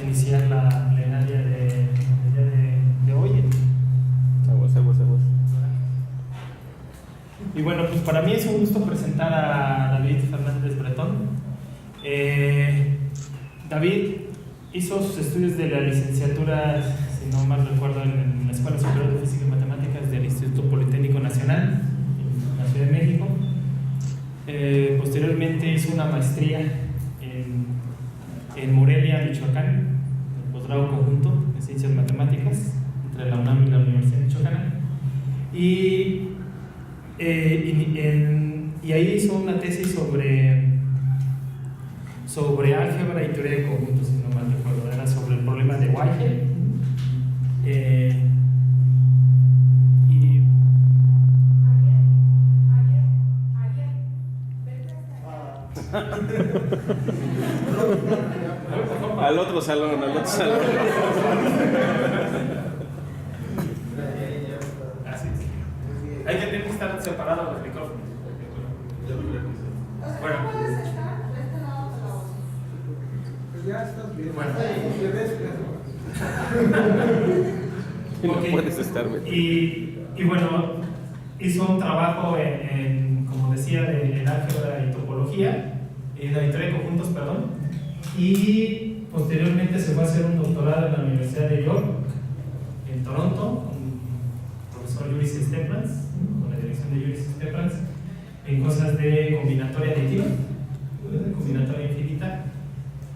iniciar la plenaria de hoy. Aguas. Y bueno, pues para mí es un gusto presentar a David Fernández Bretón. David hizo sus estudios de la licenciatura, si no mal recuerdo, en la Escuela Superior de Física y Matemáticas del Instituto Politécnico Nacional, en la Ciudad de México. Posteriormente hizo una maestría en Morelia, Michoacán, en posgrado conjunto en Ciencias Matemáticas entre la UNAM y la Universidad Michoacana. Y ahí hizo una tesis sobre álgebra y teoría de conjuntos, si no mal recuerdo, era sobre el problema de Weyl. Al otro salón. Hay que tener que estar separados los micrófonos. Bueno. Ya estás bien. Bueno. No Okay. puedes estar y bueno, hizo un trabajo como decía, en álgebra y topología, en la teoría de conjuntos, perdón, y posteriormente se fue a hacer un doctorado en la Universidad de York, en Toronto, con el profesor Juris Steplans, con la dirección de Juris Steplans, en cosas de combinatoria aditiva, combinatoria infinita.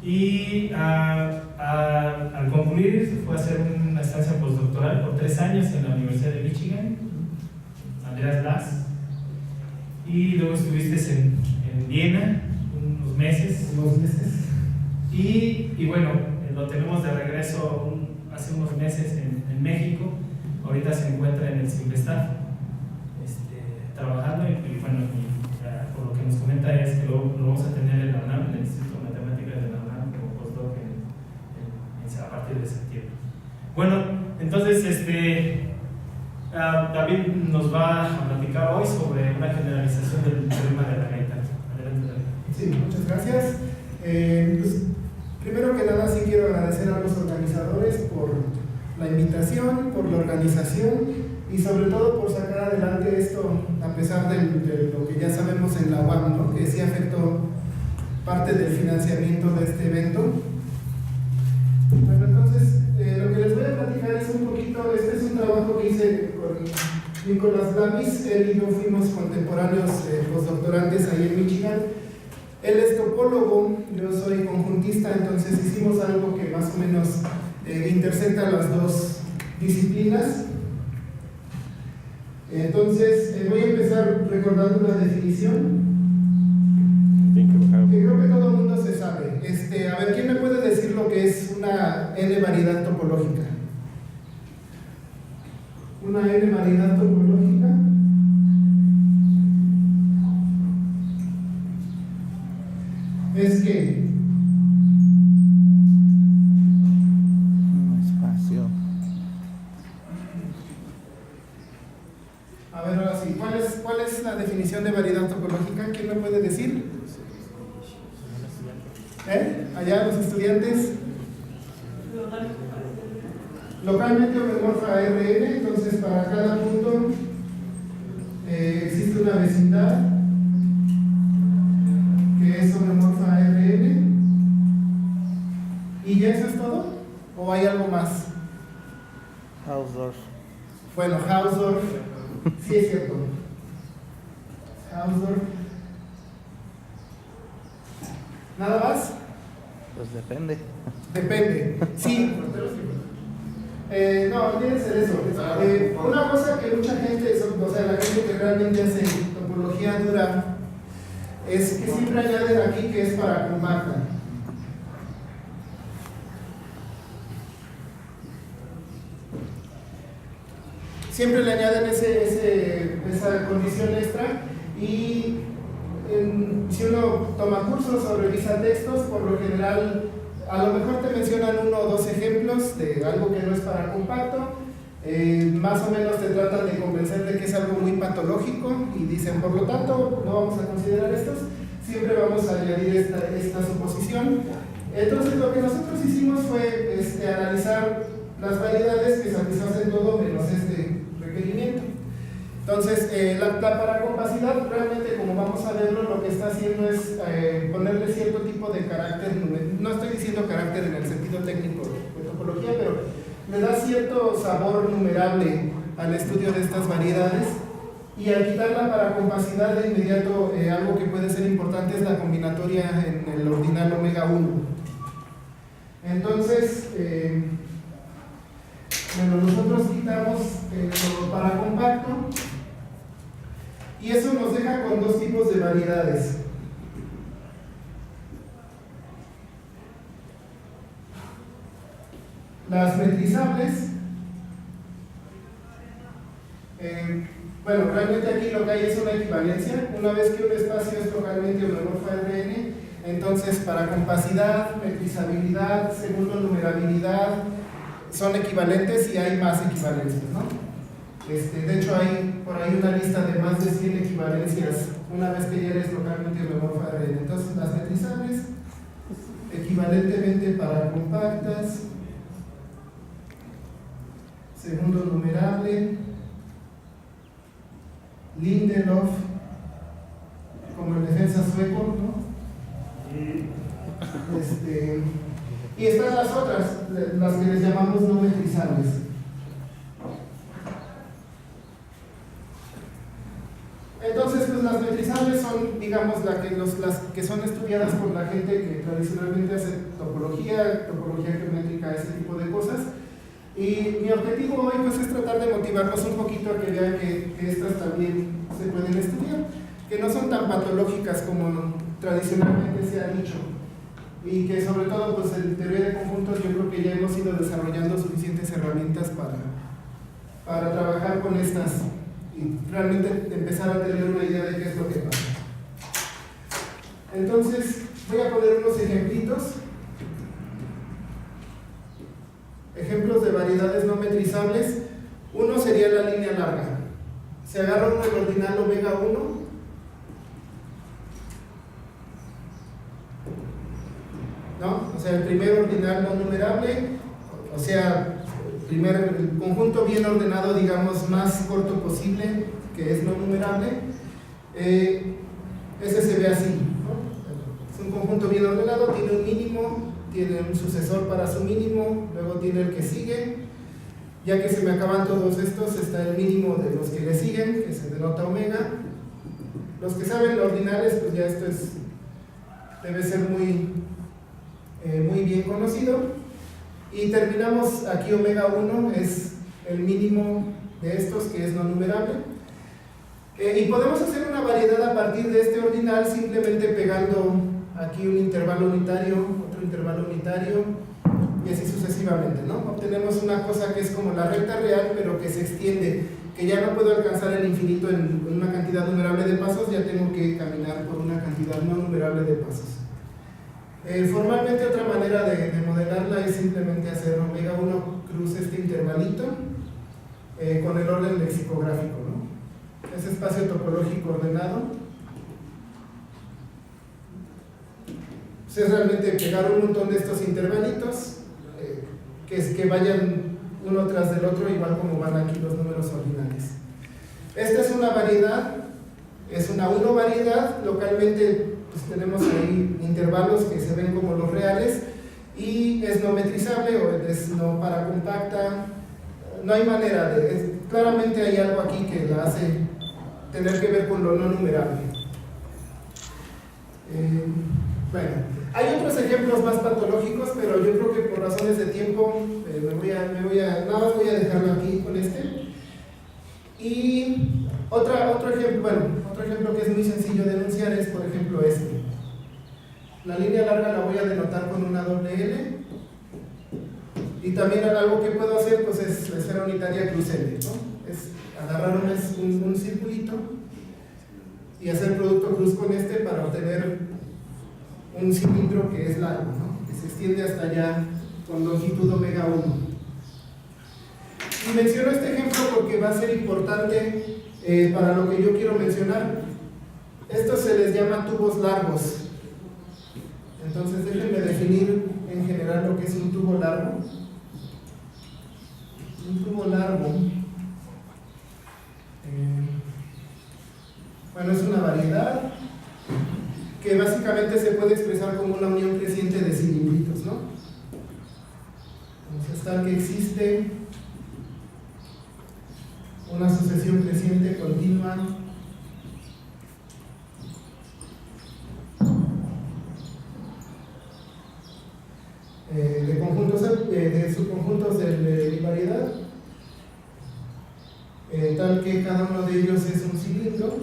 Y al concluir fue a hacer una estancia postdoctoral por 3 años en la Universidad de Michigan, Andreas Glass, y luego estuviste en Viena unos meses, y bueno, lo tenemos de regreso hace unos meses en México. Ahorita se encuentra en el Simvestab trabajando, y bueno, por lo que nos comenta es que lo vamos a tener en la UNAM, en el Instituto de Matemáticas de la UNAM, como postdoc a partir de septiembre. Bueno, entonces David nos va a platicar hoy sobre una generalización del teorema de la gaita. Adelante, David. Sí, muchas gracias. Pues, primero que nada, sí quiero agradecer a los organizadores por la invitación, por la organización y sobre todo por sacar adelante esto, a pesar de lo que ya sabemos en la UAM, ¿no? Que sí afectó parte del financiamiento de este evento. Bueno, entonces, lo que les voy a platicar es un poquito, este es un trabajo que hice con Nicolás Lamis. Él y yo fuimos contemporáneos postdoctorantes ahí en Michigan. Él es topólogo, yo soy conjuntista, entonces hicimos algo que más o menos intersecta las dos disciplinas. Entonces, voy a empezar recordando una definición que creo que todo el mundo se sabe. A ver, ¿quién me puede decir lo que es una N-variedad topológica? Una N-variedad topológica es que un espacio. A ver, ahora sí, ¿cuál es la definición de variedad topológica? ¿Quién me puede decir? Allá los estudiantes. Localmente homomorfa a Rn, entonces para cada punto existe una vecindad que es homomorfa a Rn. ¿Y ya eso es todo? ¿O hay algo más? Hausdorff. Bueno, Hausdorff, sí es cierto. Hausdorff. ¿Nada más? Pues depende. Depende, sí. No, tiene que ser eso. Una cosa que mucha gente, o sea, la gente que realmente hace topología dura, es que siempre añaden aquí que es para compacta. Siempre le añaden esa condición extra, y si uno toma cursos o revisa textos, por lo general a lo mejor te mencionan 1 o 2 ejemplos de algo que no es para compacto. Más o menos te tratan de convencer de que es algo muy patológico y dicen, por lo tanto, no vamos a considerar estos, siempre vamos a añadir esta suposición. Entonces lo que nosotros hicimos fue analizar las variedades que satisfacen todo menos este requerimiento. Entonces, la paracompacidad realmente, como vamos a verlo, lo que está haciendo es ponerle cierto tipo de carácter, no estoy diciendo carácter en el sentido técnico de topología, pero le da cierto sabor numerable al estudio de estas variedades. Y al quitar la paracompacidad, de inmediato algo que puede ser importante es la combinatoria en el ordinal omega 1. Entonces, bueno, nosotros quitamos lo paracompacto y eso nos deja con dos tipos de variedades. Las metrizables, bueno, realmente aquí lo que hay es una equivalencia. Una vez que un espacio es localmente homomorfo a Rn, entonces paracompacidad, metrizabilidad, segundo numerabilidad son equivalentes y hay más equivalencias, ¿no? De hecho hay por ahí una lista de más de 100 equivalencias una vez que ya eres localmente homomorfo a Rn. Entonces las metrizables, equivalentemente paracompactas, segundo numerable, Lindelof, como en defensa sueco, ¿no? Y están las otras, las que les llamamos no metrizables. Entonces, pues las metrizables son, digamos, las que son estudiadas por la gente que tradicionalmente hace topología geométrica, ese tipo de cosas. Y mi objetivo hoy pues es tratar de motivarlos un poquito a que vean que estas también se pueden estudiar, que no son tan patológicas como tradicionalmente se ha dicho, y que sobre todo pues en teoría de conjuntos yo creo que ya hemos ido desarrollando suficientes herramientas para trabajar con estas y realmente empezar a tener una idea de qué es lo que pasa. Entonces voy a poner unos ejemplos de variedades no metrizables. Uno sería la línea larga. Se agarra uno el ordinal omega 1, ¿no? O sea, el primer ordinal no numerable, o sea, el conjunto bien ordenado, digamos, más corto posible, que es no numerable. Ese se ve así, ¿no? Es un conjunto bien ordenado, tiene un mínimo, tiene un sucesor para su mínimo, luego tiene el que sigue. Ya que se me acaban todos estos, está el mínimo de los que le siguen, que se denota omega. Los que saben ordinales, pues ya esto debe ser muy bien conocido. Y terminamos aquí omega 1, es el mínimo de estos, que es no numerable. Y podemos hacer una variedad a partir de este ordinal simplemente pegando aquí un intervalo unitario, otro intervalo unitario, y así sucesivamente, ¿no? Obtenemos una cosa que es como la recta real, pero que se extiende, que ya no puedo alcanzar el infinito en una cantidad numerable de pasos, ya tengo que caminar por una cantidad no numerable de pasos. Formalmente otra manera de modelarla es simplemente hacer omega 1 cruz este intervalito con el orden lexicográfico, ¿no? Ese espacio topológico ordenado es realmente pegar un montón de estos intervalitos que vayan uno tras del otro, igual como van aquí los números ordinales. Esta es una variedad, es una variedad. Localmente pues tenemos ahí intervalos que se ven como los reales, y es no metrizable o es no paracompacta. No hay manera claramente hay algo aquí que la hace tener que ver con lo no numerable. Bueno, hay otros ejemplos más patológicos, pero yo creo que por razones de tiempo nada más voy a dejarlo aquí con este. Y otro ejemplo que es muy sencillo de enunciar es, por ejemplo, este. La línea larga la voy a denotar con una doble L, y también algo que puedo hacer pues es la esfera unitaria cruz L, ¿no? Es agarrar un circulito y hacer producto cruz con este para obtener un cilindro que es largo, ¿no? Que se extiende hasta allá con longitud omega 1. Y menciono este ejemplo porque va a ser importante para lo que yo quiero mencionar. Estos se les llama tubos largos. Entonces déjenme definir en general lo que es un tubo largo. Un tubo largo, bueno, es una variedad que básicamente se puede expresar como una unión creciente de cilindritos, ¿no? Entonces, tal que existe una sucesión creciente continua de conjuntos, de subconjuntos de bivariedad, tal que cada uno de ellos es un cilindro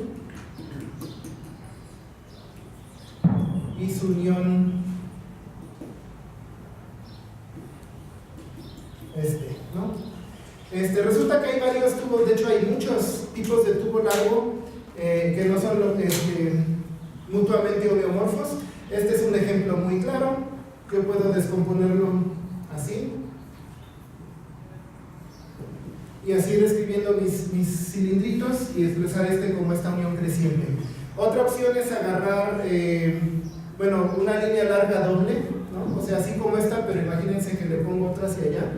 y su unión ¿no? Resulta que hay varios tubos, de hecho hay muchos tipos de tubo largo que no son mutuamente homeomorfos. Este es un ejemplo muy claro. Yo puedo descomponerlo así y así ir escribiendo mis cilindritos y expresar como esta unión creciente. Otra opción es agarrar bueno, una línea larga doble, ¿no? O sea, así como esta, pero imagínense que le pongo otra hacia allá,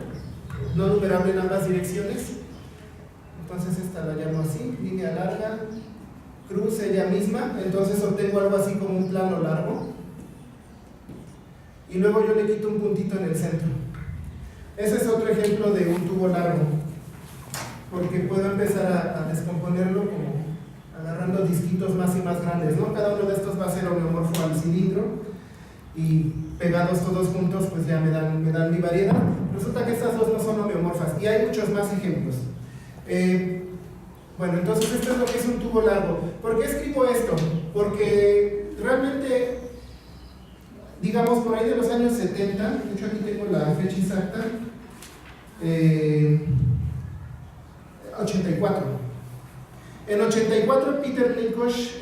no numerable en ambas direcciones. Entonces esta la llamo así, línea larga, cruz ella misma, entonces obtengo algo así como un plano largo. Y luego yo le quito un puntito en el centro. Ese es otro ejemplo de un tubo largo, porque puedo empezar a descomponerlo como agarrando disquitos más y más grandes, ¿no? Cada uno de estos va a ser homeomorfo al cilindro y pegados todos juntos pues ya me dan bivariedad. Resulta que estas dos no son homeomorfas y hay muchos más ejemplos. Bueno, entonces esto es lo que es un tubo largo. ¿Por qué escribo esto? Porque realmente, digamos, por ahí de los años 70, de hecho aquí tengo la fecha exacta, 84. En 84 Peter Nikosh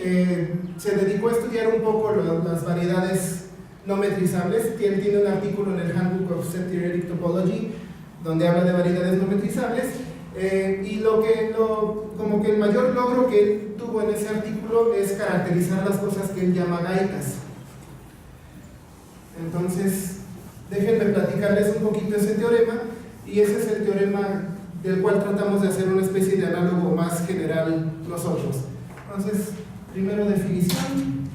se dedicó a estudiar un poco las variedades no metrizables. Él tiene un artículo en el Handbook of Set Theoretic Topology donde habla de variedades no metrizables, y como que el mayor logro que él tuvo en ese artículo es caracterizar las cosas que él llama gaitas. Entonces, déjenme platicarles un poquito ese teorema, y ese es el teorema del cual tratamos de hacer una especie de análogo más general nosotros. Entonces, primero definición.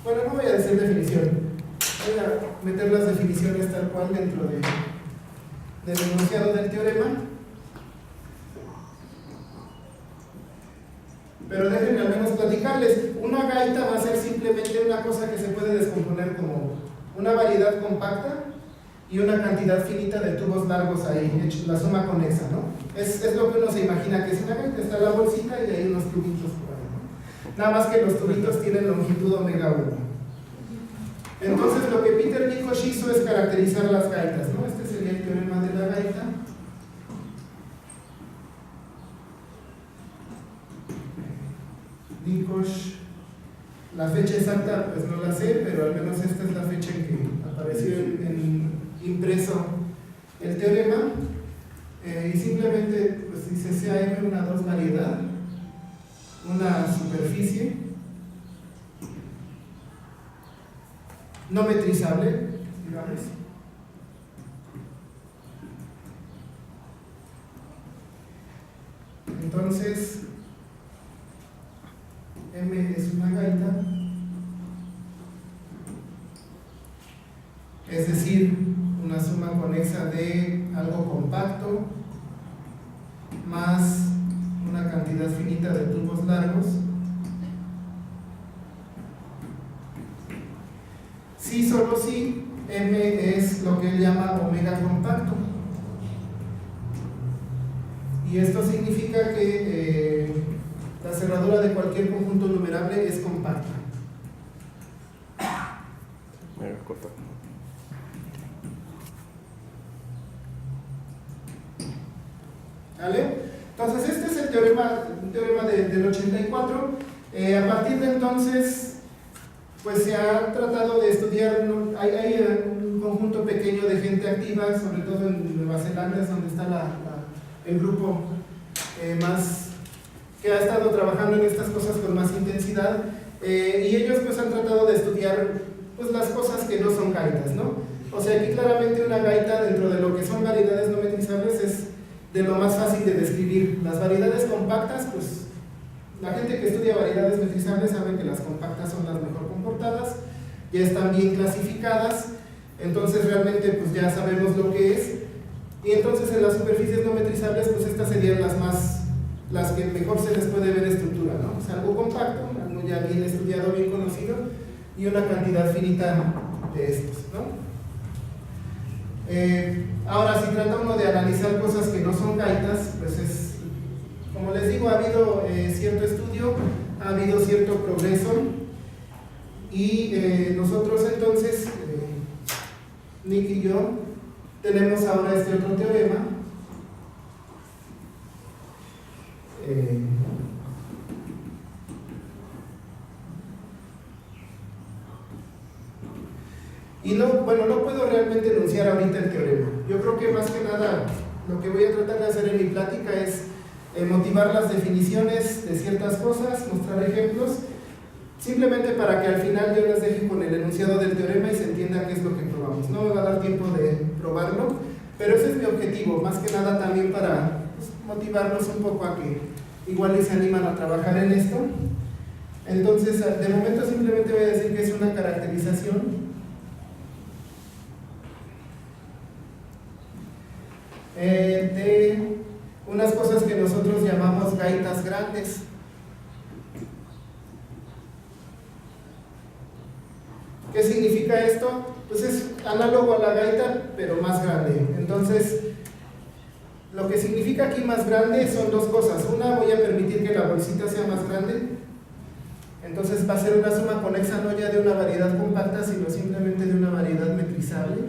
Bueno, no voy a decir definición, voy a meter las definiciones tal cual dentro del enunciado del teorema. Pero déjenme al menos platicarles. Una gaita va a ser simplemente una cosa que se puede descomponer como una variedad compacta y una cantidad finita de tubos largos ahí, la suma conexa, ¿no? Es lo que uno se imagina que es una gaita. Está la bolsita y hay unos tubitos por ahí, ¿no? Nada más que los tubitos tienen longitud omega 1. Entonces lo que Peter Nikosh hizo es caracterizar las gaitas, ¿no? Este sería el teorema de la gaita. Nikosh, la fecha exacta pues no la sé, pero al menos esta es la fecha en que apareció impreso el teorema, y simplemente pues dice CAM una 2 variedad, una superficie no metrizable, digamos. Entonces M es una gaita, es decir, una suma conexa de algo compacto más una cantidad finita de tubos largos. Si, solo si M es lo que él llama omega compacto. Y esto significa que la cerradura de cualquier conjunto numerable es compacta. ¿Vale? Entonces este es el teorema del 84. A partir de entonces pues se ha tratado de estudiar, hay un conjunto pequeño de gente activa, sobre todo en Nueva Zelanda, es donde está el grupo más que ha estado trabajando en estas cosas con más intensidad, y ellos pues han tratado de estudiar pues las cosas que no son gaitas, ¿no? O sea, aquí claramente una gaita dentro de lo que son variedades no metrizables es de lo más fácil de describir. Las variedades compactas, pues la gente que estudia variedades metrizables sabe que las compactas son las mejor comportadas, ya están bien clasificadas, entonces realmente pues ya sabemos lo que es. Y entonces en las superficies no metrizables, pues estas serían las que mejor se les puede ver estructura, ¿no? O sea, algo compacto, algo ya bien estudiado, bien conocido, y una cantidad finita de estos, ¿no? Ahora, si trata uno de analizar cosas que no son gaitas, pues es, como les digo, ha habido cierto estudio, ha habido cierto progreso, y nosotros entonces, Nick y yo, tenemos ahora este otro teorema. Y no puedo realmente enunciar ahorita el teorema. Yo creo que más que nada lo que voy a tratar de hacer en mi plática es motivar las definiciones de ciertas cosas, mostrar ejemplos, simplemente para que al final yo les deje con el enunciado del teorema y se entienda qué es lo que probamos. No me va a dar tiempo de probarlo, pero ese es mi objetivo, más que nada también para pues, motivarlos un poco a que igual se animan a trabajar en esto. Entonces, de momento simplemente voy a decir que es una caracterización de unas cosas que nosotros llamamos gaitas grandes. ¿Qué significa esto? Pues es análogo a la gaita, pero más grande. Entonces, lo que significa aquí más grande son dos cosas. Una, voy a permitir que la bolsita sea más grande. Entonces va a ser una suma conexa no ya de una variedad compacta, sino simplemente de una variedad metrizable,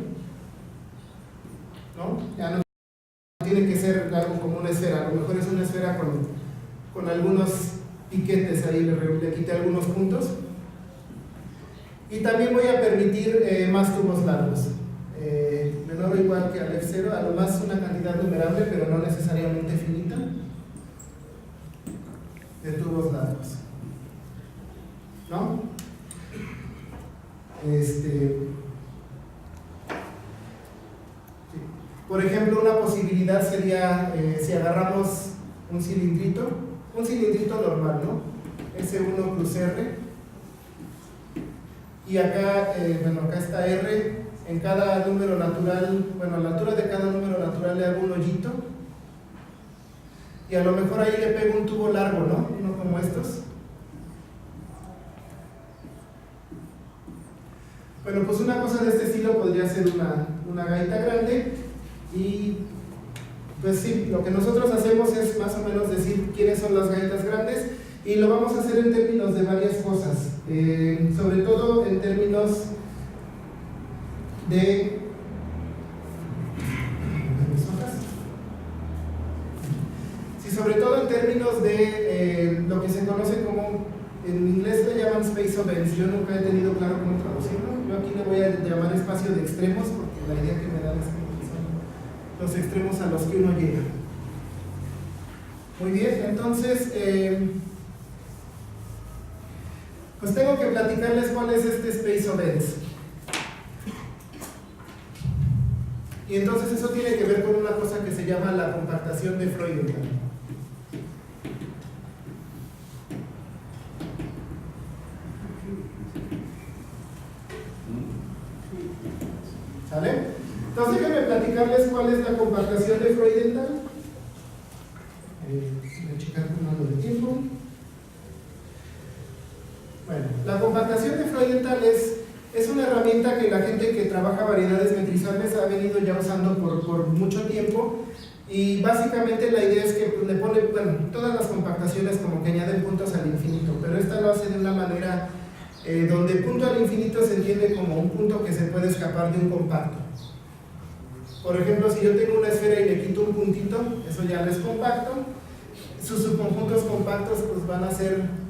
¿no? Ya no tiene que ser algo como una esfera, a lo mejor es una esfera con algunos piquetes ahí, le quité algunos puntos. Y también voy a permitir más tubos largos, menor o igual que al F0, a lo más una cantidad numerable, pero no necesariamente finita, de tubos largos, ¿no? Por ejemplo, una posibilidad sería si agarramos un cilindrito normal, ¿no? S1 plus R, y acá, acá está R, en cada número natural, a la altura de cada número natural le hago un hoyito, y a lo mejor ahí le pego un tubo largo, ¿no? Uno como estos. Bueno, pues una cosa de este estilo podría ser una gaita grande, y pues sí, lo que nosotros hacemos es más o menos decir quiénes son las gaitas grandes, y lo vamos a hacer en términos de varias cosas, sobre todo en términos de sobre todo en términos de lo que se conoce como, en inglés le llaman space of events. Yo nunca he tenido claro cómo traducirlo. Yo aquí le voy a llamar espacio de extremos, porque la idea que me dan es que son los extremos a los que uno llega. Muy bien, entonces pues tengo que platicarles cuál es este space of events. Y entonces eso tiene que ver con una cosa que se llama la compactación de Freudenthal. ¿Sale? Entonces déjenme platicarles cuál es la compactación de Freudenthal. Voy a checar con algo de tiempo. Bueno, la compactación de Freudenthal es una herramienta que la gente que trabaja variedades metrizables ha venido ya usando por mucho tiempo, y básicamente la idea es que pues, le pone, todas las compactaciones como que añaden puntos al infinito, pero esta lo hace de una manera donde punto al infinito se entiende como un punto que se puede escapar de un compacto. Por ejemplo, si yo tengo una esfera y le quito un puntito, eso ya no es compacto. Sus subconjuntos compactos pues van a ser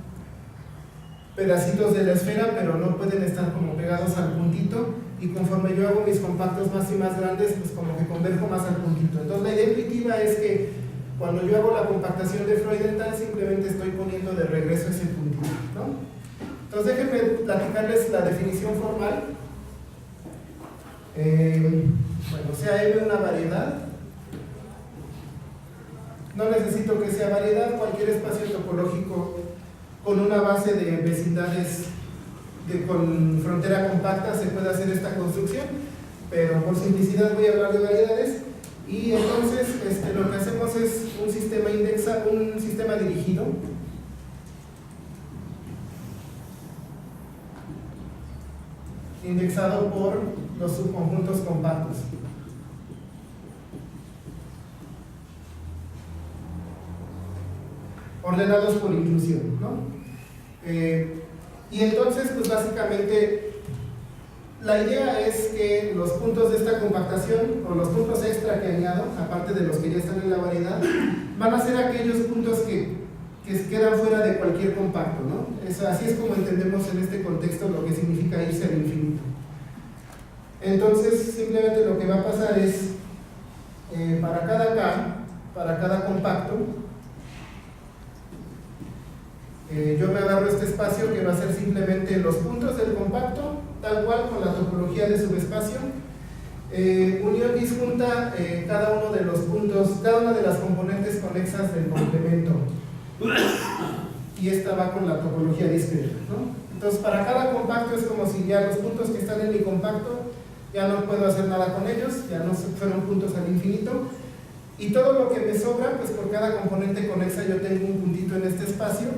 pedacitos de la esfera, pero no pueden estar como pegados al puntito, y conforme yo hago mis compactos más y más grandes, pues como que converjo más al puntito. Entonces la idea intuitiva es que cuando yo hago la compactación de Freudenthal simplemente estoy poniendo de regreso ese puntito, ¿no? Entonces déjenme platicarles la definición formal. Bueno, sea M una variedad. No necesito que sea variedad, cualquier espacio topológico con una base de vecindades con frontera compacta se puede hacer esta construcción, pero por simplicidad voy a hablar de variedades. Y entonces lo que hacemos es un sistema un sistema dirigido indexado por los subconjuntos compactos. Ordenados por inclusión, ¿no? Y entonces, pues básicamente la idea es que los puntos de esta compactación o los puntos extra que añado, aparte de los que ya están en la variedad, van a ser aquellos puntos que quedan fuera de cualquier compacto, ¿no? Así es como entendemos en este contexto lo que significa irse al infinito. Entonces, simplemente lo que va a pasar es, para cada K, para cada compacto, yo me agarro este espacio que va a ser simplemente los puntos del compacto, tal cual con la topología de subespacio, unión disjunta cada uno de los puntos, cada una de las componentes conexas del complemento, y esta va con la topología discreta, ¿no? Entonces para cada compacto es como si ya los puntos que están en mi compacto ya no puedo hacer nada con ellos, ya no fueron puntos al infinito, y todo lo que me sobra, pues por cada componente conexa yo tengo un puntito en este espacio.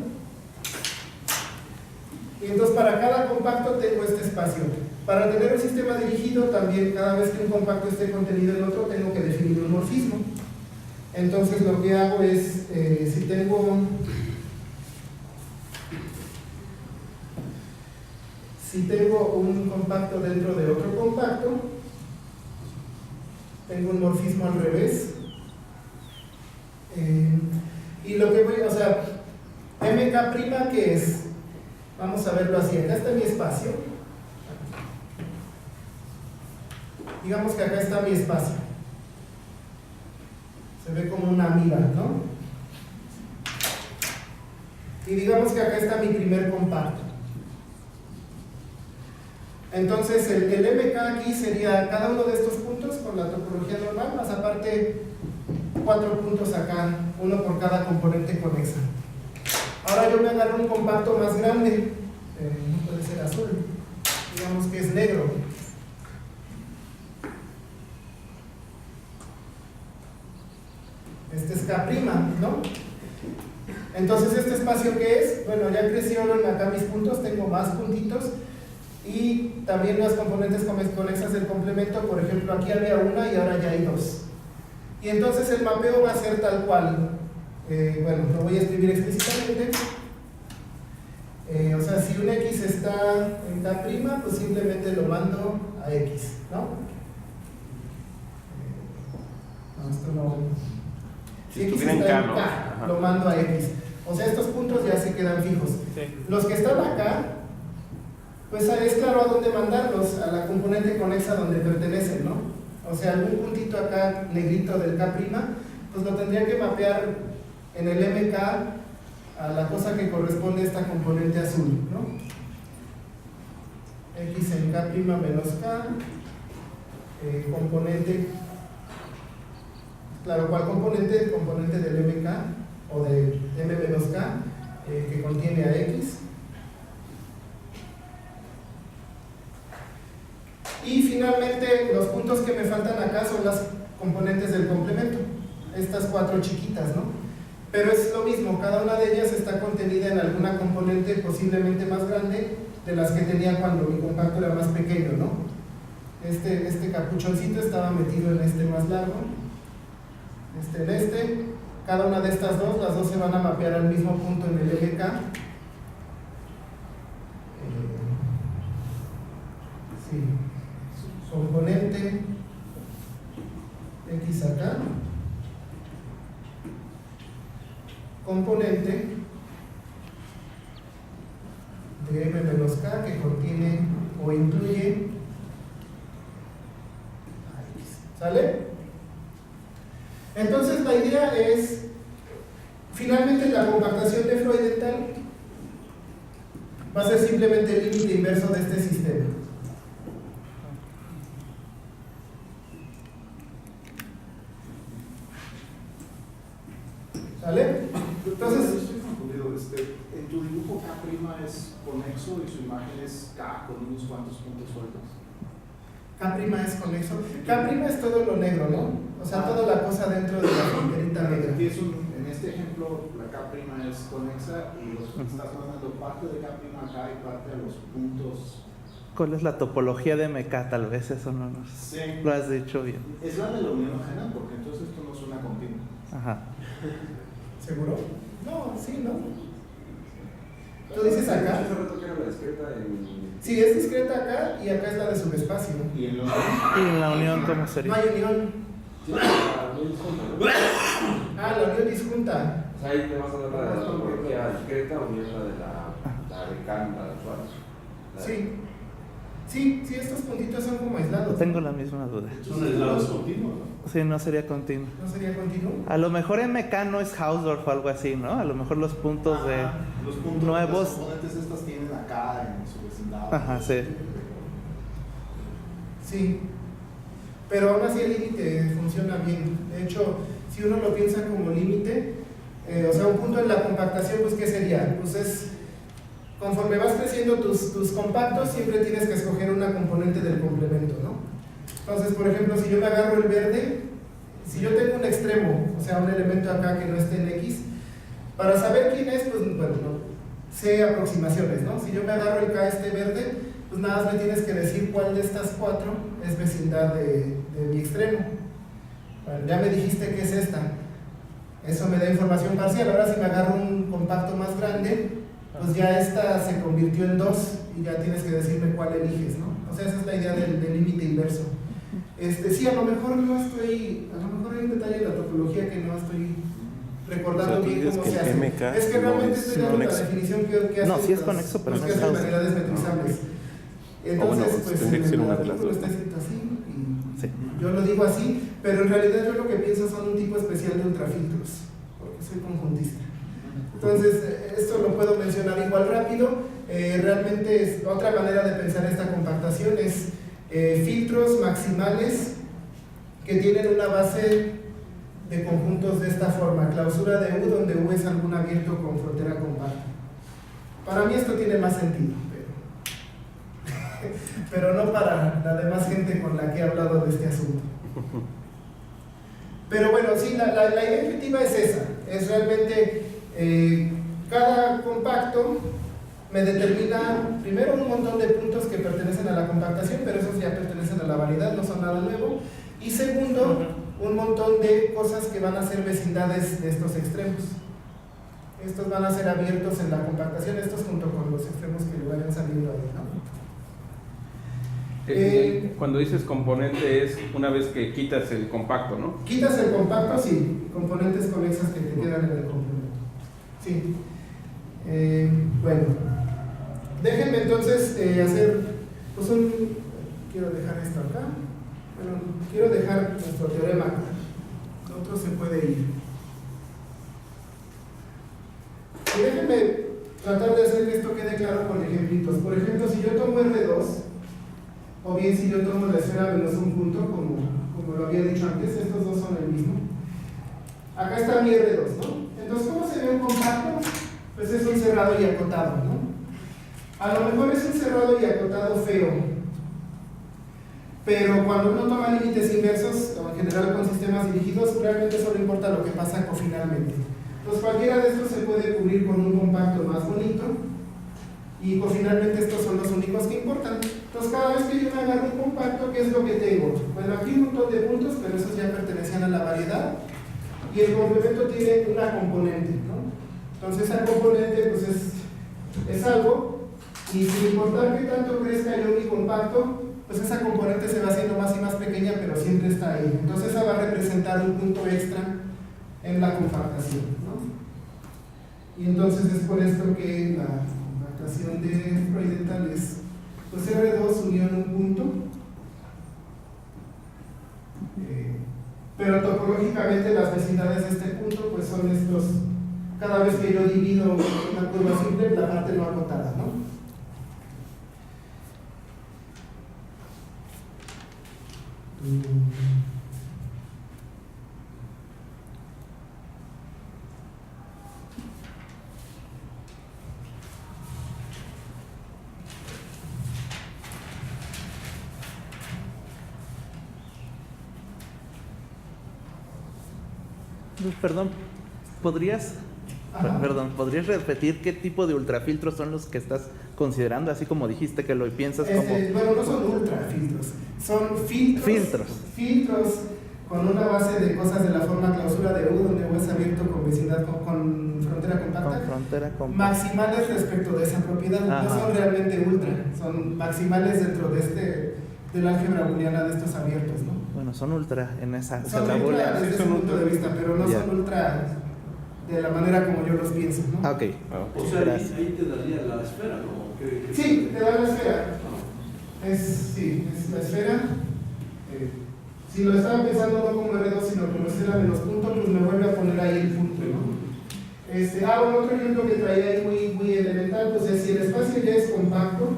Y entonces para cada compacto tengo este espacio. Para tener un sistema dirigido también, cada vez que un compacto esté contenido en otro, tengo que definir un morfismo. Entonces lo que hago es, si tengo un compacto dentro de otro compacto, tengo un morfismo al revés. Y lo que voy, o sea, MK', ¿qué es? Vamos a verlo así. Acá está mi espacio. Digamos que acá está mi espacio. Se ve como una amiga, ¿no? Y digamos que acá está mi primer compacto. Entonces el MK aquí sería cada uno de estos puntos con la topología normal, más aparte 4 puntos acá, uno por cada componente conexa. Ahora yo me agarro un compacto más grande, no puede ser azul, digamos que es negro. Este es K', ¿no? Entonces este espacio ¿qué es? Bueno, ya crecieron acá mis puntos, tengo más puntitos y también las componentes conexas del complemento. Por ejemplo, aquí había una y ahora ya hay 2. Y entonces el mapeo va a ser tal cual. Bueno, lo voy a escribir explícitamente. O sea, si un X está en K', pues simplemente lo mando a X, ¿no? No, esto no. Si X está en K, lo mando a X. O sea, estos puntos ya se quedan fijos. Sí. Los que están acá, pues es claro a dónde mandarlos, a la componente conexa donde pertenecen, ¿no? O sea, algún puntito acá negrito del K', pues lo tendría que mapear en el MK a la cosa que corresponde a esta componente azul, ¿no? X en K' menos K, componente, claro, ¿cuál componente? El componente del MK o de M menos K, que contiene a X. Y finalmente los puntos que me faltan acá son las componentes del complemento, estas 4 chiquitas, ¿no? Pero es lo mismo, cada una de ellas está contenida en alguna componente posiblemente más grande de las que tenía cuando mi compacto era más pequeño, ¿no? Este capuchoncito estaba metido en este más largo, en este. Cada una de estas dos, las dos se van a mapear al mismo punto en el MK. Sí. Componente X acá, componente de M menos K que contiene o incluye a X. ¿Sale? Entonces la idea es, finalmente la compactación de Freudenthal va a ser simplemente el límite inverso de este sistema. ¿Sale? Entonces, estoy confundido. En tu dibujo K' es conexo y su imagen es K con unos cuantos puntos sueltos. K' es conexo. K' es todo lo negro, ¿no? O sea, toda la cosa dentro de la fronterita negra. En este ejemplo, la K' es conexa y estás mandando parte de K' acá y parte a los puntos. ¿Cuál es la topología de MK? Tal vez eso no nos Sí. lo has dicho bien. Es la de la unión ajena, porque entonces esto no suena continuo. Ajá. ¿Seguro? No, sí, ¿no? ¿Tú dices acá? Hace rato que era la discreta en... Sí, es discreta acá y acá es la de subespacio. Y en los ¿Y en la unión cómo No sería? hay unión. Sí, la unión disjunta, ¿no? Ah, la unión disjunta. O sea, ahí te vas a dar la de la topología discreta o bien la de la de Kant, la de Schwarz. Sí. Sí, estos puntitos son como aislados. Tengo la misma duda. son aislados continuos, ¿no? Sí, no sería continuo. ¿No sería continuo? A lo mejor MK no es Hausdorff o algo así, ¿no? A lo mejor los puntos de Los puntos nuevos. Las componentes estas tienen acá en su vecindad. Ajá, sí. Sí. Pero aún así el límite funciona bien. De hecho, si uno lo piensa como límite, o sea, un punto en la compactación, pues ¿qué sería? Pues es, conforme vas creciendo tus compactos, siempre tienes que escoger una componente del complemento, ¿no? Entonces, por ejemplo, si yo me agarro el verde, si yo tengo un extremo, o sea, un elemento acá que no esté en X, para saber quién es, pues bueno, no, sé aproximaciones, ¿no? Si yo me agarro el K este verde, pues nada más me tienes que decir cuál de estas cuatro es vecindad de mi extremo. Bueno, ya me dijiste que es esta. Eso me da información parcial. Ahora si me agarro un compacto más grande, pues ya esta se convirtió en 2 y ya tienes que decirme cuál eliges, ¿no? O sea, esa es la idea del límite inverso. Sí, a lo mejor hay un detalle en la topología que no estoy recordando bien cómo se hace. Es que realmente estoy dando la definición que hace. No, sí es conexo, pero no es Hausdorff. Hausdorff. Variedades metrizables. Entonces, pues tendría que ser en el una de las artículo dos. está escrito así y Sí. yo lo digo así, pero en realidad yo lo que pienso son un tipo especial de ultrafiltros, porque soy conjuntista. Entonces, esto lo puedo mencionar igual rápido. Realmente es otra manera de pensar esta compactación es filtros maximales que tienen una base de conjuntos de esta forma, clausura de U, donde U es algún abierto con frontera compacta. Para mí esto tiene más sentido, pero no para la demás gente con la que he hablado de este asunto. Pero bueno, sí, la idea intuitiva es esa, es realmente cada compacto me determina primero un montón de puntos que pertenecen a la compactación, pero esos ya pertenecen a la variedad, no son nada nuevo, y segundo, un montón de cosas que van a ser vecindades de estos extremos. Estos van a ser abiertos en la compactación, estos junto con los extremos que le vayan saliendo ahí, ¿no? Cuando dices componente es una vez que quitas el compacto, ¿no? Quitas el compacto, sí, componentes conexas que te quedan en el complemento. Sí. Bueno, déjenme entonces hacer, pues quiero dejar esto acá, bueno, quiero dejar nuestro teorema acá, el otro se puede ir. Y déjenme tratar de hacer que esto quede claro con ejemplitos. Por ejemplo, si yo tomo R2, o bien si yo tomo la esfera menos un punto, como lo había dicho antes, estos dos son el mismo. Acá está mi R2, ¿no? Entonces, ¿cómo se ve un compacto? Pues es un cerrado y acotado, ¿no? A lo mejor es un cerrado y acotado feo, pero cuando uno toma límites inversos, o en general con sistemas dirigidos, realmente solo importa lo que pasa cofinalmente. Entonces, cualquiera de estos se puede cubrir con un compacto más bonito, y cofinalmente estos son los únicos que importan. Entonces, cada vez que yo me agarro un compacto, ¿qué es lo que tengo? Bueno, aquí un montón de puntos, pero esos ya pertenecían a la variedad, y el complemento tiene una componente, ¿no? Entonces, esa componente pues es algo, y sin importar qué tanto crezca yo mi compacto, pues esa componente se va haciendo más y más pequeña, pero siempre está ahí. Entonces, esa va a representar un punto extra en la compactación, ¿no? Y entonces es por esto que la compactación de Freudenthal es pues R2 unión un punto, pero topológicamente las vecindades de este punto pues son estos, cada vez que yo divido una curva simple, la parte no acotada, ¿no? Perdón, ¿podrías Ajá. ¿podrías repetir qué tipo de ultrafiltros son los que estás considerando? Así como dijiste que lo piensas como... Bueno, no son ultrafiltros, son filtros. Filtros con una base de cosas de la forma clausura de U, donde U es abierto con vecindario, con frontera compacta. Con frontera compacta. Maximales respecto de esa propiedad. Ajá. No son realmente ultra, son maximales dentro del álgebra booleana de estos abiertos, ¿no? Bueno, son ultra en esa... Son la ultra booleana. desde ese son punto de vista, pero no Ya. son ultra de la manera como yo los pienso, ¿no? Ah, ok. O sea, Gracias. ahí te daría la esfera, ¿no? Sí, te da la esfera. Es la esfera. Si lo estaba pensando no como R2, sino como esfera de los puntos, pues me vuelve a poner ahí el punto, ¿no? Bueno, otro ejemplo que traía ahí muy elemental, pues es si el espacio ya es compacto,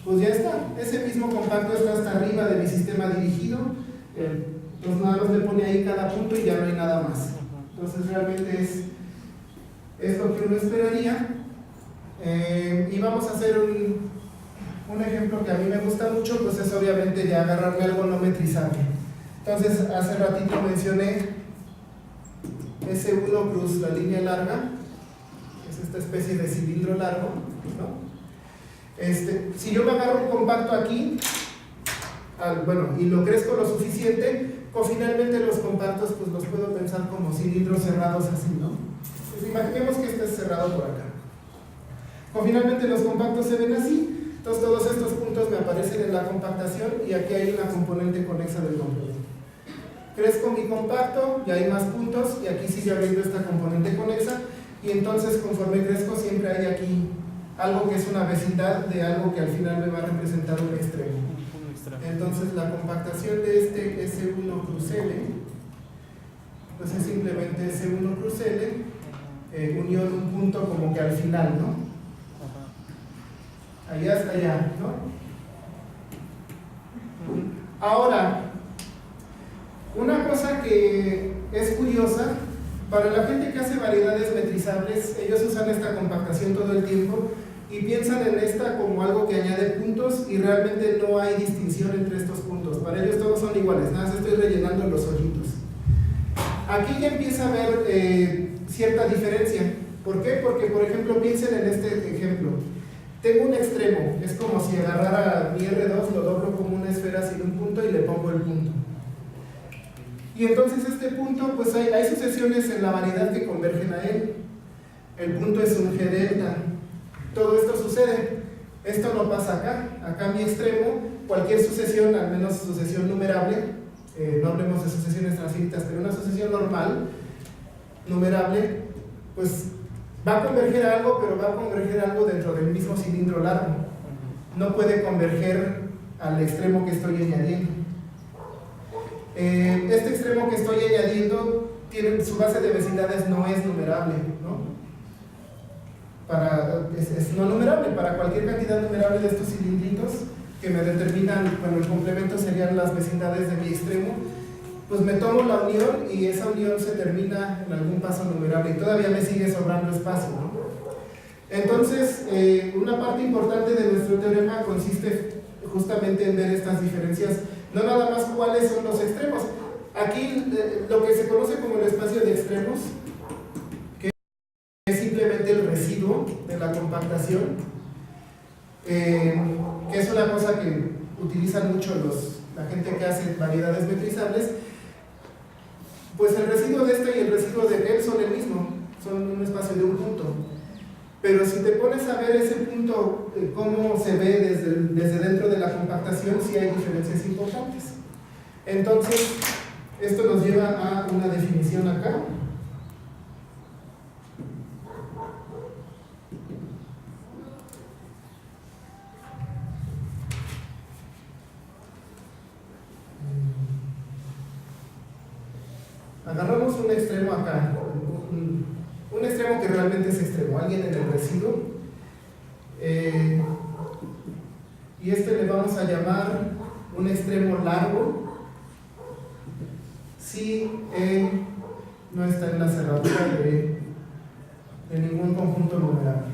pues ya está. Ese mismo compacto está hasta arriba de mi sistema dirigido. Entonces nada más le pone ahí cada punto y ya no hay nada más. Entonces realmente es lo que uno esperaría. Y vamos a hacer un ejemplo que a mí me gusta mucho, pues es obviamente ya agarrarme algo no metrizable. Entonces hace ratito mencioné S1 cruz la línea larga, es esta especie de cilindro largo, ¿no? Si yo me agarro un compacto aquí, y lo crezco lo suficiente, finalmente los compactos pues los puedo pensar como cilindros cerrados así, ¿no? Pues imaginemos que este es cerrado por acá. Finalmente los compactos se ven así, entonces todos estos puntos me aparecen en la compactación y aquí hay una componente conexa del complemento. Crezco mi compacto, ya hay más puntos y aquí sigue habiendo esta componente conexa y entonces conforme crezco siempre hay aquí algo que es una vecindad de algo que al final me va a representar un extremo. Entonces la compactación de este S1 cruz L pues es simplemente S1 cruz L unión un punto como que al final, ¿no? Allá hasta allá, ¿no? Ahora, una cosa que es curiosa, para la gente que hace variedades metrizables, ellos usan esta compactación todo el tiempo y piensan en esta como algo que añade puntos y realmente no hay distinción entre estos puntos. Para ellos todos son iguales, nada más estoy rellenando los hoyitos. Aquí ya empieza a haber cierta diferencia. ¿Por qué? Porque, por ejemplo, piensen en este ejemplo. Tengo un extremo, es como si agarrara mi R2, lo doblo como una esfera sin un punto y le pongo el punto. Y entonces este punto, pues hay sucesiones en la variedad que convergen a él. El punto es un G delta. Todo esto sucede. Esto no pasa acá. Acá mi extremo, cualquier sucesión, al menos sucesión numerable, no hablemos de sucesiones transfinitas, pero una sucesión normal, numerable, pues va a converger a algo, pero va a converger a algo dentro del mismo cilindro largo. No puede converger al extremo que estoy añadiendo. Este extremo que estoy añadiendo tiene su base de vecindades no es numerable, ¿no? Es no numerable para cualquier cantidad numerable de estos cilindritos que me determinan, bueno, el complemento serían las vecindades de mi extremo. Pues me tomo la unión y esa unión se termina en algún paso numerable y todavía me sigue sobrando espacio, ¿no? Entonces, una parte importante de nuestro teorema consiste justamente en ver estas diferencias, no nada más cuáles son los extremos. Aquí lo que se conoce como el espacio de extremos, que es simplemente el residuo de la compactación, que es una cosa que utilizan mucho la gente que hace variedades metrizables. Pues el residuo de este y el residuo de él son el mismo, son un espacio de un punto. Pero si te pones a ver ese punto, cómo se ve desde dentro de la compactación, sí hay diferencias importantes. Entonces, esto nos lleva a una definición acá. Agarramos un extremo acá, un extremo que realmente es extremo, alguien en el residuo, y le vamos a llamar un extremo largo si no está en la cerradura de ningún conjunto numerable.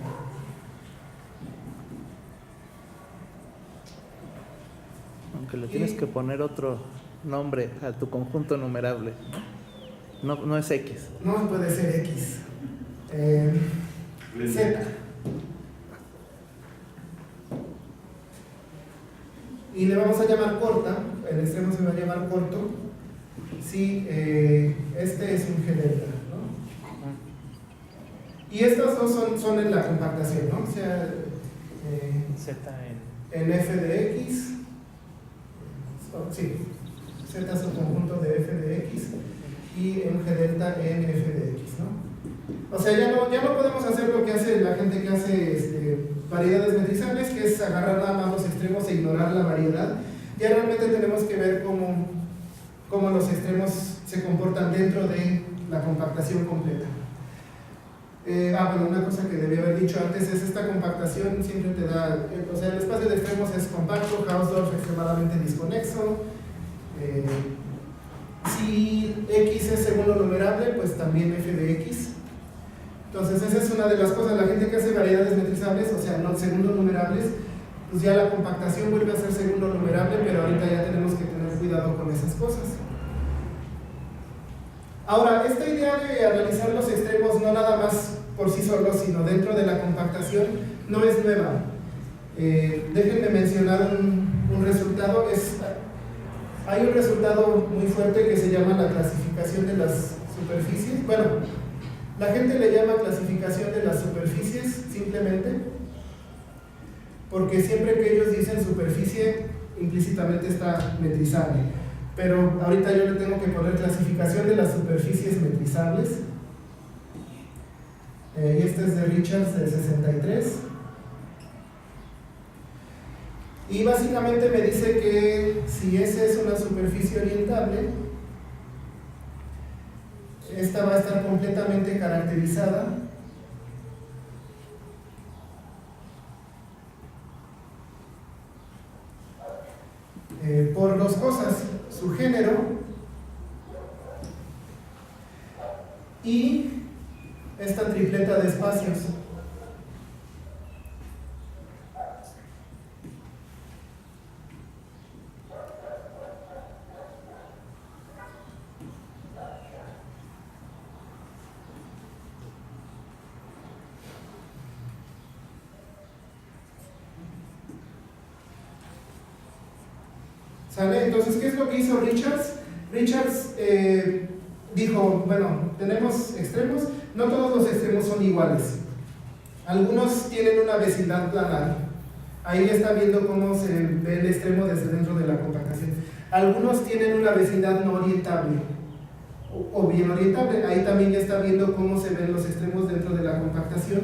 Aunque le tienes que poner otro nombre a tu conjunto numerable, ¿no? No es X. No puede ser X. Z. Y le vamos a llamar corta, el extremo se va a llamar corto, si este es un G delta, ¿no? Y estos dos son en la compactación, ¿no? O sea, Z en f de x, sí, z es un conjunto de f de x y en g delta en f de x, ¿no? O sea, ya no podemos hacer lo que hace la gente que hace variedades metrizables, que es agarrar nada más los extremos e ignorar la variedad. Ya realmente tenemos que ver cómo los extremos se comportan dentro de la compactación completa. Bueno, una cosa que debía haber dicho antes es esta compactación siempre te da, o sea, el espacio de extremos es compacto, Hausdorff extremadamente disconexo. Si x es segundo numerable, pues también f de x. Entonces esa es una de las cosas, la gente que hace variedades metrizables, o sea, no segundos numerables, pues ya la compactación vuelve a ser segundo numerable, pero ahorita ya tenemos que tener cuidado con esas cosas. Ahora, esta idea de analizar los extremos no nada más por sí solos, sino dentro de la compactación, no es nueva. Déjenme mencionar un resultado. Hay un resultado muy fuerte que se llama la clasificación de las superficies. Bueno, la gente le llama clasificación de las superficies simplemente porque siempre que ellos dicen superficie, implícitamente está metrizable. Pero ahorita yo le tengo que poner clasificación de las superficies metrizables. Y este es de Richards de 63. Y básicamente me dice que si esa es una superficie orientable, esta va a estar completamente caracterizada por dos cosas: su género y esta tripleta de espacios. ¿Sale? Entonces, ¿qué es lo que hizo Richards? Richards dijo, bueno, tenemos extremos, no todos los extremos son iguales. Algunos tienen una vecindad planar. Ahí ya está viendo cómo se ve el extremo desde dentro de la compactación. Algunos tienen una vecindad no orientable o bien orientable. Ahí también ya está viendo cómo se ven los extremos dentro de la compactación.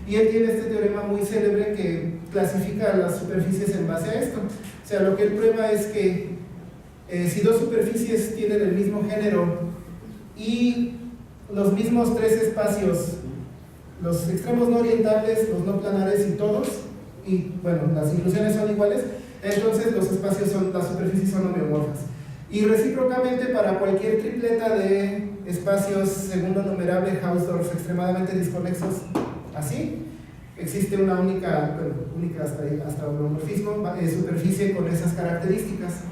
Y él tiene este teorema muy célebre que clasifica las superficies en base a esto. O sea, lo que él prueba es que si dos superficies tienen el mismo género y los mismos tres espacios, los extremos no orientables, los no planares y todos, y bueno, las inclusiones son iguales, entonces los espacios las superficies son homeomorfas. Y recíprocamente para cualquier tripleta de espacios segundo numerable Hausdorff extremadamente desconexos, así, existe una única hasta homeomorfismo, superficie con esas características.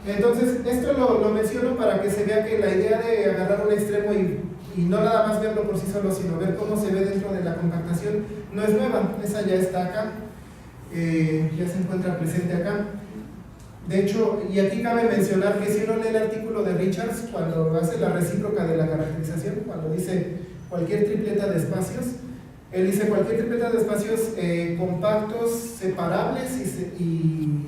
Entonces, esto lo menciono para que se vea que la idea de agarrar un extremo y no nada más verlo por sí solo, sino ver cómo se ve dentro de la compactación, no es nueva, esa ya está acá, ya se encuentra presente acá. De hecho, y aquí cabe mencionar que si uno lee el artículo de Richards, cuando hace la recíproca de la caracterización, cuando dice cualquier tripleta de espacios, él dice cualquier tripleta de espacios compactos, separables y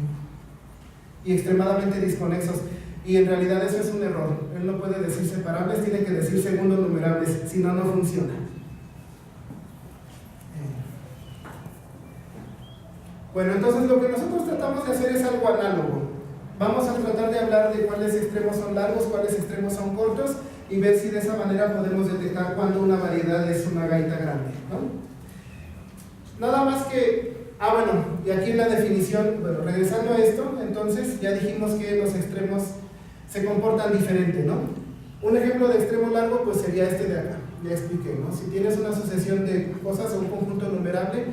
extremadamente desconexos. Y en realidad eso es un error. Él no puede decir separables, tiene que decir segundos numerables, si no, no funciona. Bueno, entonces lo que nosotros tratamos de hacer es algo análogo. Vamos a tratar de hablar de cuáles extremos son largos, cuáles extremos son cortos y ver si de esa manera podemos detectar cuándo una variedad es una gaita grande, ¿no? Nada más que, bueno, y aquí en la definición, bueno, regresando a esto, entonces ya dijimos que los extremos se comportan diferente, ¿no? Un ejemplo de extremo largo pues sería este de acá, ya expliqué, ¿no? Si tienes una sucesión de cosas o un conjunto numerable,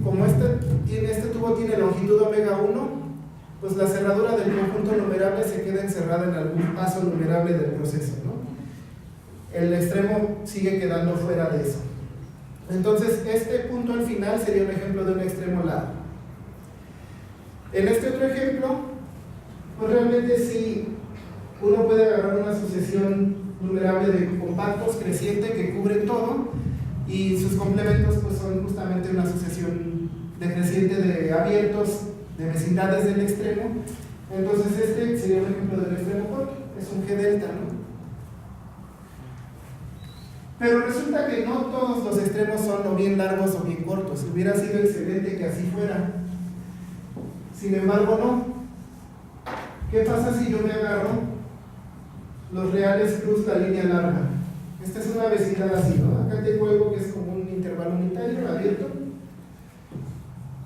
como este tubo tiene longitud omega 1, pues la cerradura del conjunto numerable se queda encerrada en algún paso numerable del proceso, ¿no? El extremo sigue quedando fuera de eso. Entonces, este punto al final sería un ejemplo de un extremo largo. En este otro ejemplo, pues realmente sí, uno puede agarrar una sucesión numerable de compactos creciente que cubre todo, y sus complementos pues son justamente una sucesión decreciente de abiertos de vecindades del extremo. Entonces este sería un ejemplo del extremo corto, es un G delta, ¿no? Pero resulta que no todos los extremos son o bien largos o bien cortos. Hubiera sido excelente que así fuera. Sin embargo, no. ¿Qué pasa si yo me agarro los reales cruz la línea larga? Esta es una vecindad así, ¿no? Acá tengo algo que es como un intervalo unitario abierto,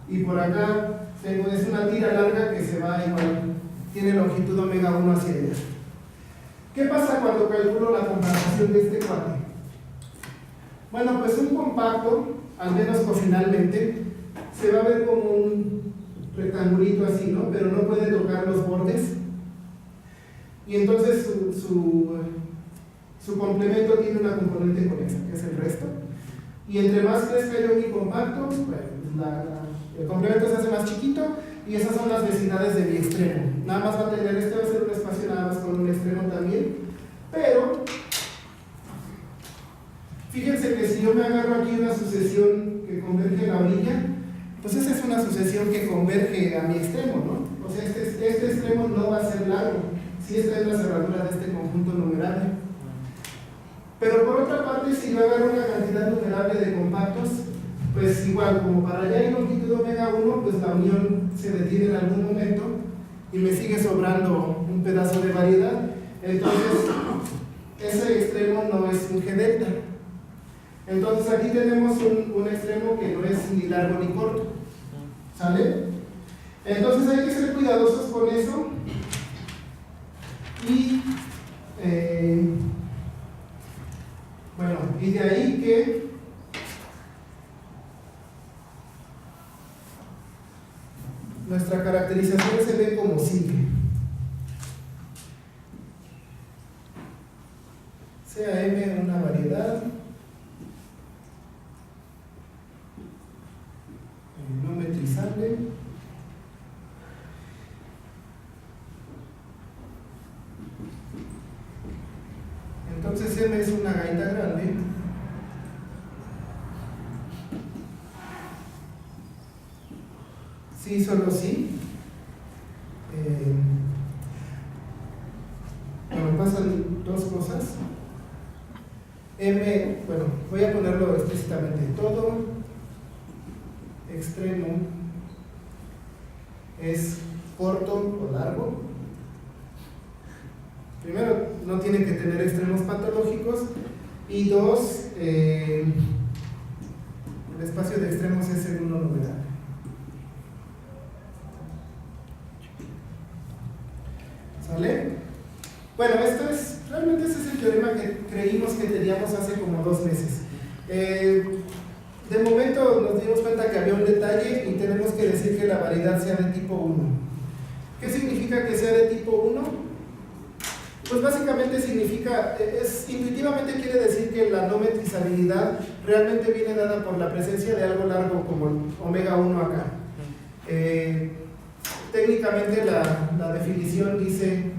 y por acá tengo, es una tira larga que se va igual, tiene longitud omega 1 hacia ella. ¿Qué pasa cuando calculo la compactación de este cuate? Bueno, pues un compacto, al menos cofinalmente, se va a ver como un rectangulito así, ¿no? Pero no puede tocar los bordes, y entonces su complemento tiene una componente conexa, que es el resto, y entre más crezca yo mi compacto, el complemento se hace más chiquito, y esas son las vecindades de mi extremo. Nada más va a tener, este va a ser un espacio nada más con un extremo también, pero fíjense que si yo me agarro aquí una sucesión que converge a la orilla, pues esa es una sucesión que converge a mi extremo, ¿no? O sea, este extremo no va a ser largo, si esta es la cerradura de este conjunto numerable. Pero por otra parte, si yo agarro una cantidad numerable de compactos, pues igual, como para allá hay longitud omega 1, pues la unión se detiene en algún momento y me sigue sobrando un pedazo de variedad. Entonces, ese extremo no es un G delta. Entonces aquí tenemos un extremo que no es ni largo ni corto. ¿Sale? Entonces hay que ser cuidadosos con eso. Y bueno, y de ahí que nuestra caracterización se ve como sigue. Sea M una variedad no metrizable, entonces M es una gaita grande sí, solo sí. Bueno, pasan dos cosas. M, bueno, voy a ponerlo explícitamente, todo extremo es corto o largo. Primero, no tiene que tener extremos patológicos, y dos, el espacio de extremos es el 1 numeral. ¿Sale? Bueno, realmente ese es el teorema que creímos que teníamos hace como 2 meses. De momento nos dimos cuenta que había un detalle y tenemos que decir que la variedad sea de tipo 1. ¿Qué significa que sea de tipo 1? Pues básicamente significa, intuitivamente quiere decir que la no metrizabilidad realmente viene dada por la presencia de algo largo como el omega 1 acá. Técnicamente la definición dice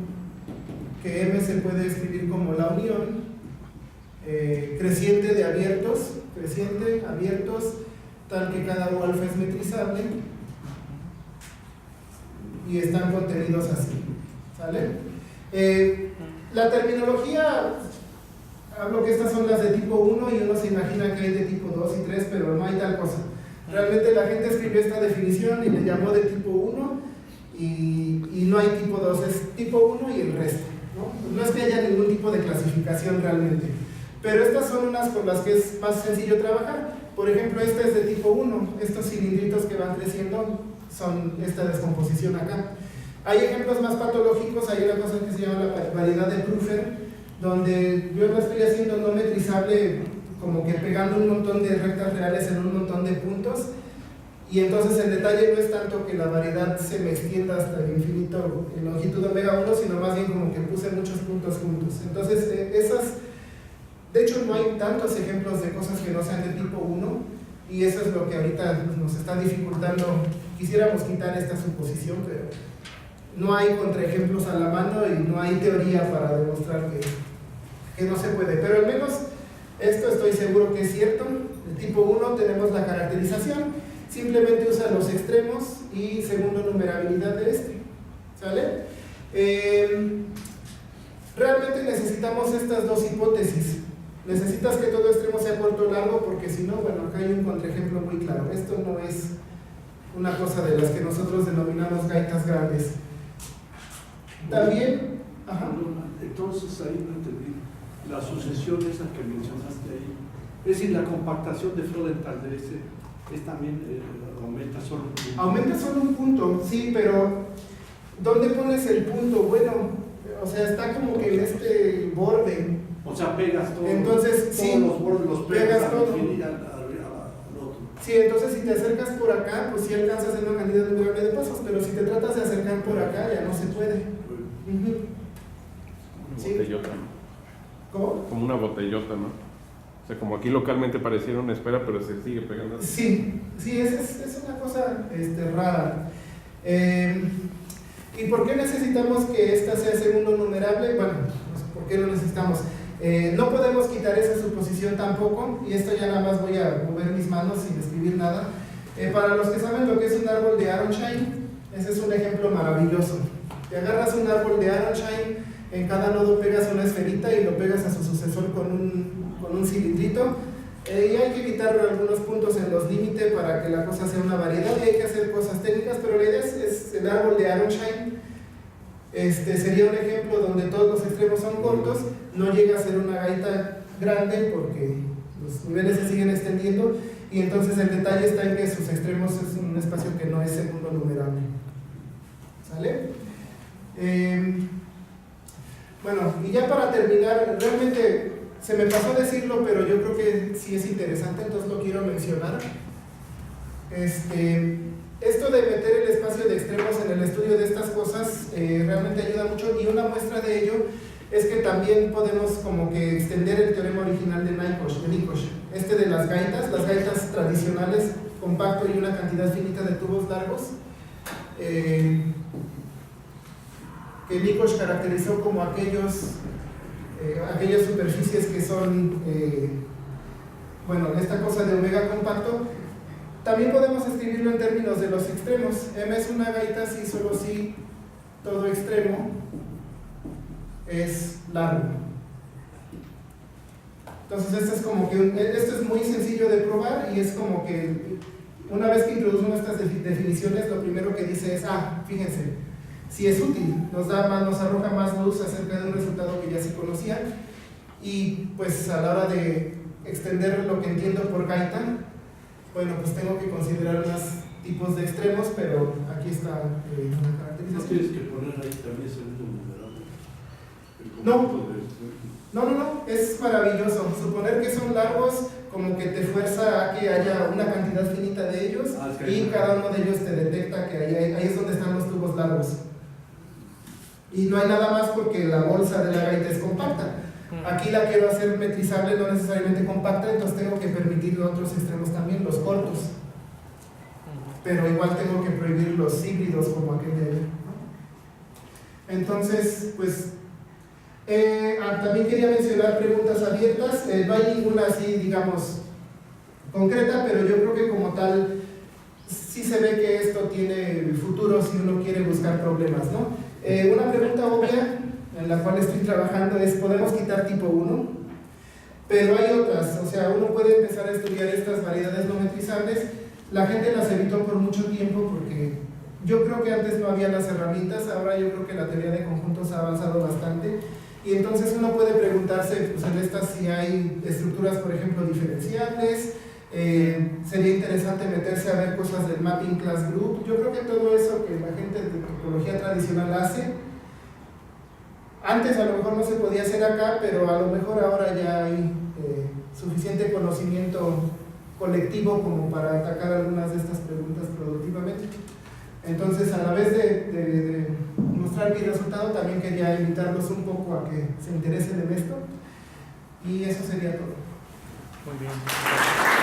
que M se puede escribir como la unión creciente de abiertos, tal que cada U alfa es metrizable y están contenidos así. ¿Sale? La terminología, hablo que estas son las de tipo 1 y uno se imagina que hay de tipo 2 y 3, pero no hay tal cosa. Realmente la gente escribió esta definición y le llamó de tipo 1 y no hay tipo 2, es tipo 1 y el resto, ¿no? No es que haya ningún tipo de clasificación realmente, pero estas son unas con las que es más sencillo trabajar. Por ejemplo, esta es de tipo 1, estos cilindritos que van creciendo son esta descomposición acá. Hay ejemplos más patológicos, hay una cosa que se llama la variedad de Prüfer, donde yo lo estoy haciendo no metrizable, como que pegando un montón de rectas reales en un montón de puntos, Y entonces el detalle no es tanto que la variedad se me extienda hasta el infinito en longitud omega 1, sino más bien como que puse muchos puntos juntos. Entonces, de hecho no hay tantos ejemplos de cosas que no sean de tipo 1, y eso es lo que ahorita nos está dificultando. Quisiéramos quitar esta suposición, pero no hay contraejemplos a la mano y no hay teoría para demostrar que no se puede. Pero al menos esto estoy seguro que es cierto. El tipo 1 tenemos la caracterización, simplemente usa los extremos y segundo numerabilidad de este, ¿sale? Realmente necesitamos estas dos hipótesis. Necesitas que todo extremo sea corto o largo, porque si no, bueno, acá hay un contraejemplo muy claro. Esto no es una cosa de las que nosotros denominamos gaitas grandes. También, ajá. Entonces ahí no entendí. La sucesión esa que mencionaste ahí, es decir, la compactación de Freudenthal de ese, es también aumenta solo un punto. Aumenta solo un punto, sí, pero ¿dónde pones el punto? Bueno, o sea, está como que en este borde. O sea, pegas todo. Entonces, todos sí, los bordes los pegas pegas todo. al otro. Sí, entonces si te acercas por acá, pues sí alcanzas en una cantidad muy grande de pasos, pero si te tratas de acercar por acá, ya no se puede. Una Sí. botellota, ¿no? ¿Cómo? Como una botellota, ¿no? O sea, como aquí localmente pareciera una esfera, pero se sigue pegando. Sí, es una cosa rara. ¿Y por qué necesitamos que esta sea segundo numerable? Bueno, no sé por qué lo necesitamos. No podemos quitar esa suposición tampoco, y esto ya nada más voy a mover mis manos sin escribir nada. Para los que saben lo que es un árbol de Aronsheim, ese es un ejemplo maravilloso. Te agarras un árbol de Aronsheim, en cada nodo pegas una esferita y lo pegas a su sucesor con un cilindrito, y hay que quitar algunos puntos en los límites para que la cosa sea una variedad, y hay que hacer cosas técnicas, pero la idea es el árbol de Aronsheim. Sería un ejemplo donde todos los extremos son cortos, no llega a ser una gaita grande porque los niveles se siguen extendiendo, y entonces el detalle está en que sus extremos es un espacio que no es segundo numerable. ¿Sale? Bueno, y ya para terminar, realmente se me pasó a decirlo, pero yo creo que sí es interesante, entonces lo quiero mencionar. Esto de meter el espacio de extremos en el estudio de estas cosas realmente ayuda mucho, y una muestra de ello es que también podemos como que extender el teorema original de Nikosh, de las gaitas tradicionales, compacto y una cantidad finita de tubos largos, que Nikosh caracterizó como aquellas superficies que son, bueno, esta cosa de omega compacto. También podemos escribirlo en términos de los extremos. M es una gaita si solo si todo extremo es largo. Entonces esto es muy sencillo de probar, y es como que una vez que introducimos estas definiciones, lo primero que dice es, fíjense, si es útil, nos arroja más luz acerca de un resultado que ya se conocía, y pues a la hora de extender lo que entiendo por gaita, bueno, pues tengo que considerar más tipos de extremos, pero aquí está una ¿No caracterización. tienes que poner ahí también segundo numerable? No, es maravilloso. Suponer que son largos como que te fuerza a que haya una cantidad finita de ellos, y cada uno de ellos te detecta que ahí es donde están los tubos largos. Y no hay nada más porque la bolsa de la gaita es compacta. Aquí la quiero hacer metrizable, no necesariamente compacta, entonces tengo que permitir otros extremos también, los cortos. Pero igual tengo que prohibir los híbridos como aquel de allá. Entonces, pues, también quería mencionar preguntas abiertas. No hay ninguna así, digamos, concreta, pero yo creo que como tal, sí se ve que esto tiene futuro si uno quiere buscar problemas, ¿no? Una pregunta obvia en la cual estoy trabajando es: ¿podemos quitar tipo 1? Pero hay otras, o sea, uno puede empezar a estudiar estas variedades no metrizables. La gente las evitó por mucho tiempo porque yo creo que antes no había las herramientas, ahora yo creo que la teoría de conjuntos ha avanzado bastante, y entonces uno puede preguntarse, pues en estas si hay estructuras, por ejemplo, diferenciables. Sería interesante meterse a ver cosas del mapping class group. Yo creo que todo eso que la gente de topología tradicional hace, antes a lo mejor no se podía hacer acá, pero a lo mejor ahora ya hay suficiente conocimiento colectivo como para atacar algunas de estas preguntas productivamente. Entonces, a la vez de mostrar mi resultado, también quería invitarlos un poco a que se interesen en esto, y eso sería todo. Muy bien.